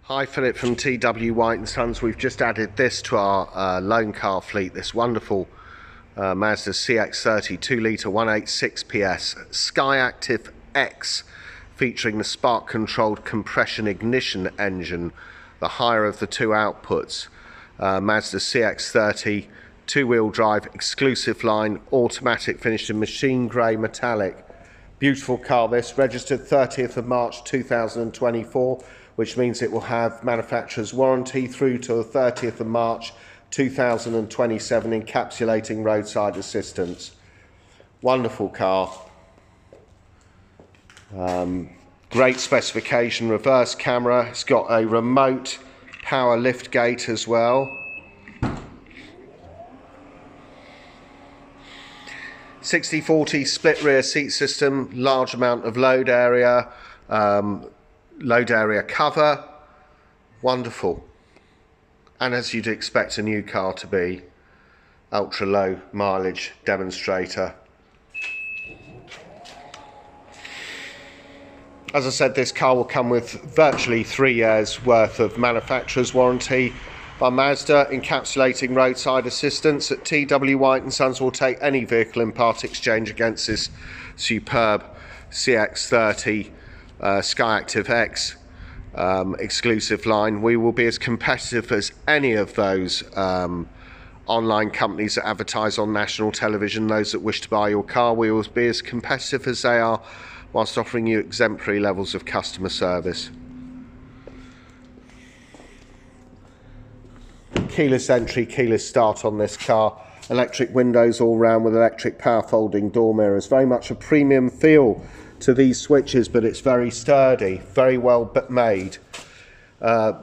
Hi, Philip from TW White & Sons. We've just added this to our loan car fleet, this wonderful Mazda CX-30 2-litre 186 PS SKYACTIV X, featuring the spark controlled compression ignition engine, the higher of the two outputs. Mazda CX-30 two-wheel drive, exclusive line, automatic, finished in machine grey metallic. Beautiful car this, registered 30th of March 2024, which means it will have manufacturer's warranty through to the 30th of March 2027, encapsulating roadside assistance. Wonderful car. Great specification, reverse camera. It's got a remote power lift gate as well. 60/40 split rear seat system, large amount of load area cover. Wonderful. And as you'd expect a new car to be, ultra low mileage demonstrator. As I said, this car will come with virtually 3 years worth of manufacturer's warranty by Mazda, encapsulating roadside assistance. At TW White & Sons will take any vehicle in part exchange against this superb CX-30 SKYACTIV X exclusive line. We will be as competitive as any of those online companies that advertise on national television. Those that wish to buy your car, we will be as competitive as they are, whilst offering you exemplary levels of customer service. Keyless entry, keyless start on this car. Electric windows all round with electric power folding door mirrors. Very much a premium feel to these switches, but it's very sturdy, very well made.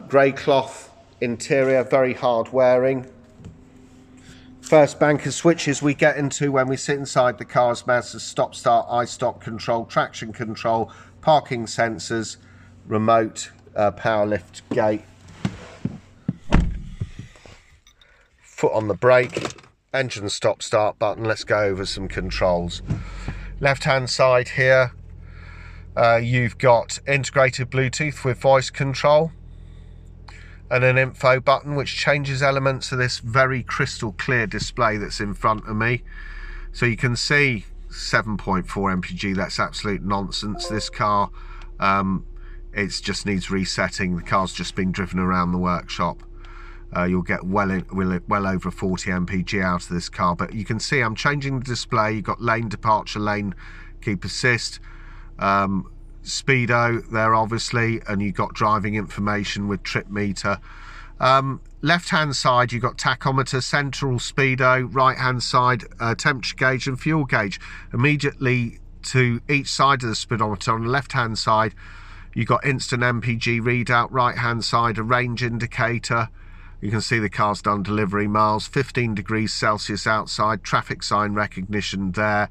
Grey cloth interior, very hard wearing. First bank of switches we get into when we sit inside the car is Mazda's stop start, I-stop control, traction control, parking sensors, remote power lift gate. Foot on the brake, engine stop start button. Let's go over some controls. Left hand side here, you've got integrated Bluetooth with voice control and an info button which changes elements of this very crystal clear display that's in front of me. So you can see 7.4 mpg, that's absolute nonsense. This car, it just needs resetting. The car's just been driven around the workshop. You'll get well over 40 mpg out of this car, but you can see I'm changing the display. You've got lane departure, lane keep assist, speedo there obviously, and you've got driving information with trip meter. Left hand side you've got tachometer, central speedo, right hand side temperature gauge and fuel gauge. Immediately to each side of the speedometer on the left hand side you've got instant mpg readout, right hand side a range indicator. You can see the car's done delivery miles, 15 degrees Celsius outside, traffic sign recognition there.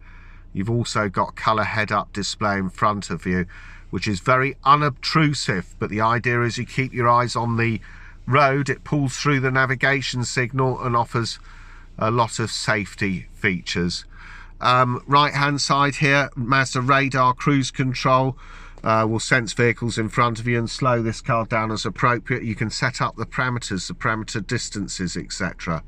You've also got colour head-up display in front of you, which is very unobtrusive, but the idea is you keep your eyes on the road. It pulls through the navigation signal and offers a lot of safety features. Right hand side here, Mazda radar cruise control. Will sense vehicles in front of you and slow this car down as appropriate. You can set up the parameters, the parameter distances, etc.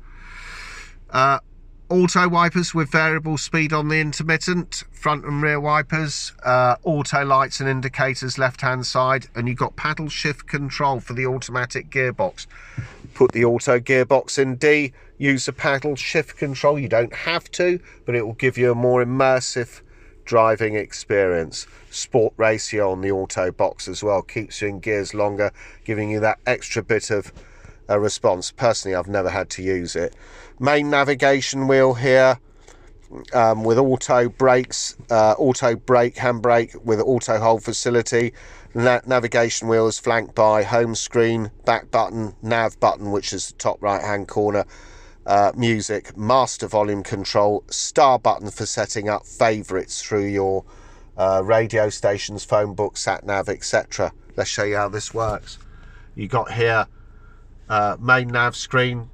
Auto wipers with variable speed on the intermittent, front and rear wipers, auto lights and indicators left hand side, and you've got paddle shift control for the automatic gearbox. Put the auto gearbox in D, use the paddle shift control. You don't have to, but it will give you a more immersive driving experience. Sport ratio on the auto box as well, keeps you in gears longer, giving you that extra bit of a response. Personally, I've never had to use it. Main navigation wheel here with auto brakes, auto brake, handbrake with auto hold facility. Navigation wheel is flanked by home screen, back button, nav button, which is the top right hand corner. Music, master volume control, star button for setting up favourites through your radio stations, phone book, sat nav, etc. Let's show you how this works. You got here main nav screen,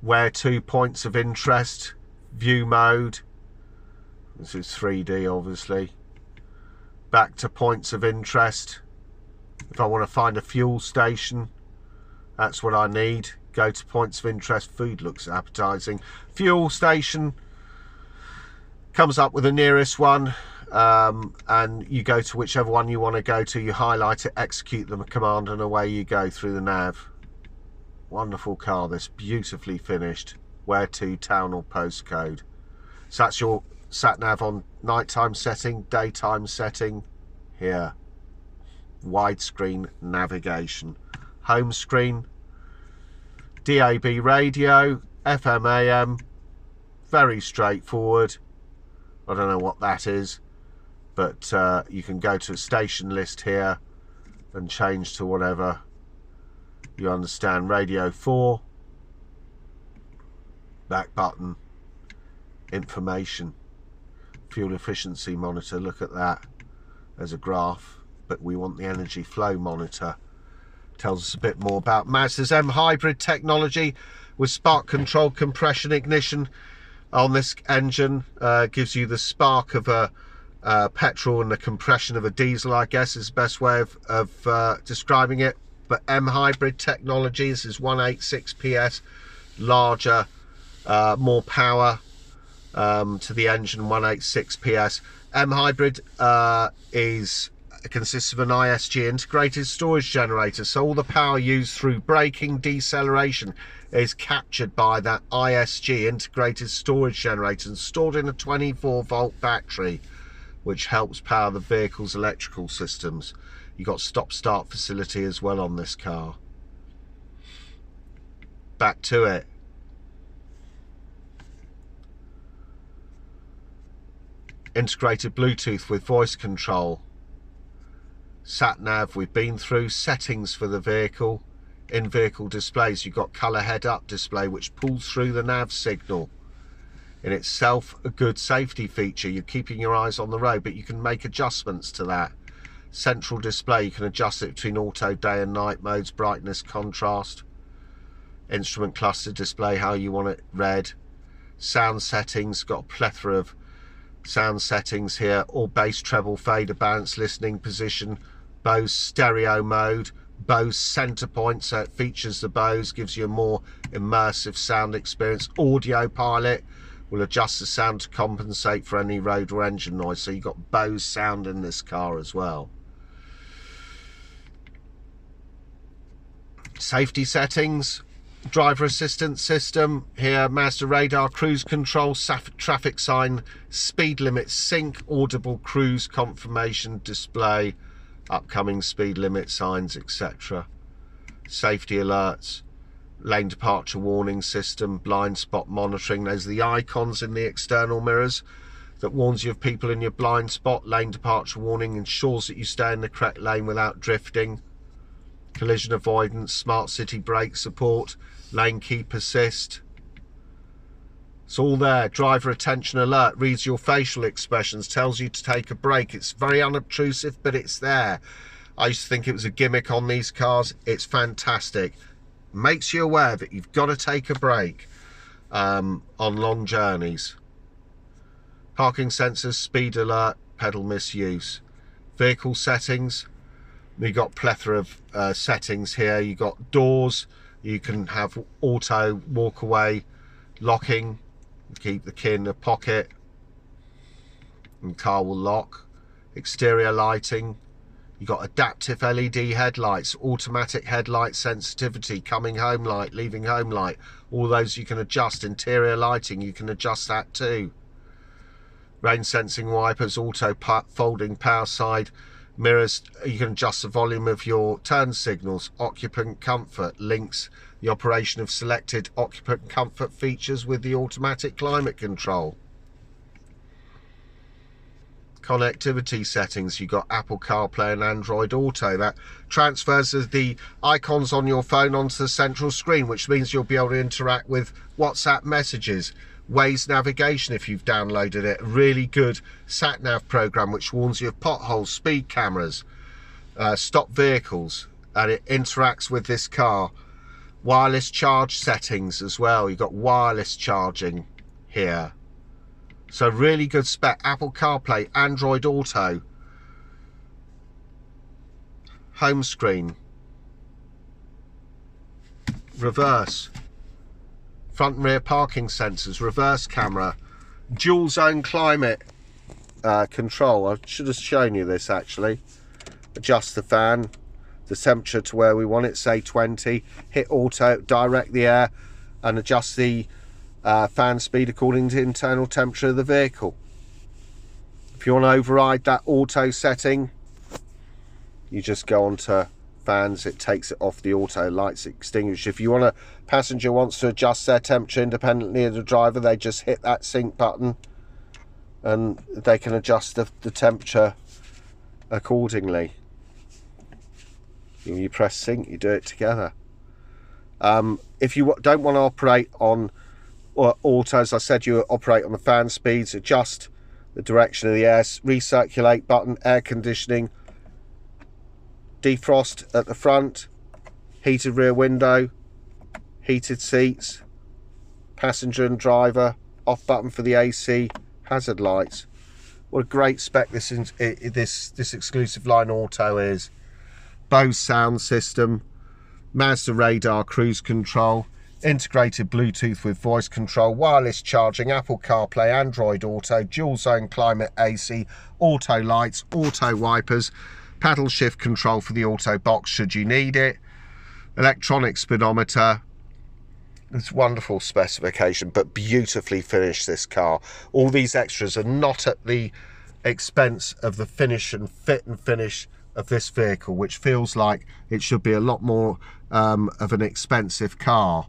where to, points of interest, view mode. This is 3D obviously. Back to points of interest. If I want to find a fuel station, that's what I need. Go to points of interest. Food looks appetizing. Fuel station comes up with the nearest one, and you go to whichever one you want to go to. You highlight it, execute the command, and away you go through the nav. Wonderful car, this, beautifully finished. Where to, town or postcode. So that's your sat nav on nighttime setting, daytime setting. Here, widescreen navigation. Home screen, DAB radio, FM AM, very straightforward. I don't know what that is, but you can go to a station list here and change to whatever you understand. Radio 4, back button, information, fuel efficiency monitor. Look at that, there's a graph, but we want the energy flow monitor. Tells us a bit more about Mazda's M hybrid technology with spark control, compression, ignition on this engine. Gives you the spark of a petrol and the compression of a diesel, I guess is the best way of describing it. But M hybrid technology, this is 186 PS, larger, more power to the engine, 186 PS. M hybrid consists of an ISG integrated storage generator, so all the power used through braking, deceleration is captured by that ISG integrated storage generator and stored in a 24-volt battery, which helps power the vehicle's electrical systems. You've got stop-start facility as well on this car. Back to it. Integrated Bluetooth with voice control. Sat nav we've been through. Settings for the vehicle. In vehicle displays you've got colour head-up display which pulls through the nav signal. In itself a good safety feature. You're keeping your eyes on the road, but you can make adjustments to that. Central display, you can adjust it between auto, day and night modes, brightness, contrast. Instrument cluster display, how you want it read. Sound settings, got a plethora of sound settings here. All bass, treble, fader, balance, listening position, BOSE stereo mode, BOSE center point, so it features the BOSE, gives you a more immersive sound experience. Audio pilot will adjust the sound to compensate for any road or engine noise, so you've got BOSE sound in this car as well. Safety settings, driver assistance system here, Mazda radar, cruise control, traffic sign, speed limit sync, audible cruise confirmation display, upcoming speed limit signs, etc. Safety alerts, lane departure warning system, blind spot monitoring. There's the icons in the external mirrors that warns you of people in your blind spot. Lane departure warning ensures that you stay in the correct lane without drifting. Collision avoidance, smart city brake support, lane keep assist. It's all there. Driver attention alert, reads your facial expressions, tells you to take a break. It's very unobtrusive, but it's there. I used to think it was a gimmick on these cars. It's fantastic. Makes you aware that you've got to take a break on long journeys. Parking sensors, speed alert, pedal misuse. Vehicle settings. You've got plethora of settings here. You've got doors. You can have auto, walk away, locking. Keep the key in the pocket. And car will lock. Exterior lighting. You've got adaptive LED headlights, automatic headlight sensitivity, coming home light, leaving home light. All those you can adjust. Interior lighting, you can adjust that too. Rain sensing wipers, auto folding power side mirrors. You can adjust the volume of your turn signals. Occupant comfort links the operation of selected occupant comfort features with the automatic climate control. Connectivity settings, you've got Apple CarPlay and Android Auto. That transfers the icons on your phone onto the central screen, which means you'll be able to interact with WhatsApp messages, Waze navigation if you've downloaded it. A really good sat-nav program which warns you of potholes, speed cameras, stop vehicles, and it interacts with this car. Wireless charge settings as well. You've got wireless charging here. So really good spec. Apple CarPlay, Android Auto. home screen, reverse, front and rear parking sensors, reverse camera, dual zone climate control. I should have shown you this actually. Adjust the fan, the temperature to where we want it, say 20, hit auto, direct the air and adjust the fan speed according to internal temperature of the vehicle. If you want to override that auto setting, you just go on to fans, it takes it off, the auto lights extinguish. If you want a passenger wants to adjust their temperature independently of the driver, they just hit that sync button and they can adjust the temperature accordingly. When you press sync, you do it together. If you don't want to operate on auto, as I said, you operate on the fan speeds, adjust the direction of the air, recirculate button, air conditioning, defrost at the front, heated rear window, heated seats, passenger and driver, off button for the AC, hazard lights. What a great spec this exclusive line auto is. BOSE Sound System, Mazda radar cruise control, integrated Bluetooth with voice control, wireless charging, Apple CarPlay, Android Auto, dual zone climate AC, auto lights, auto wipers, paddle shift control for the auto box should you need it, electronic speedometer. It's wonderful specification, but beautifully finished, this car. All these extras are not at the expense of the finish and fit and finish of this vehicle, which feels like it should be a lot more of an expensive car.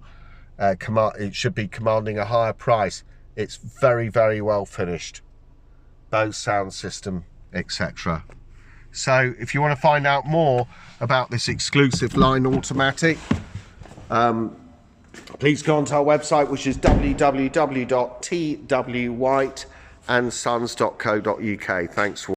It should be commanding a higher price. It's very, very well finished. BOSE Sound System, etc. So if you want to find out more about this exclusive line automatic, please go onto our website, which is www.twhiteandsons.co.uk. Thanks for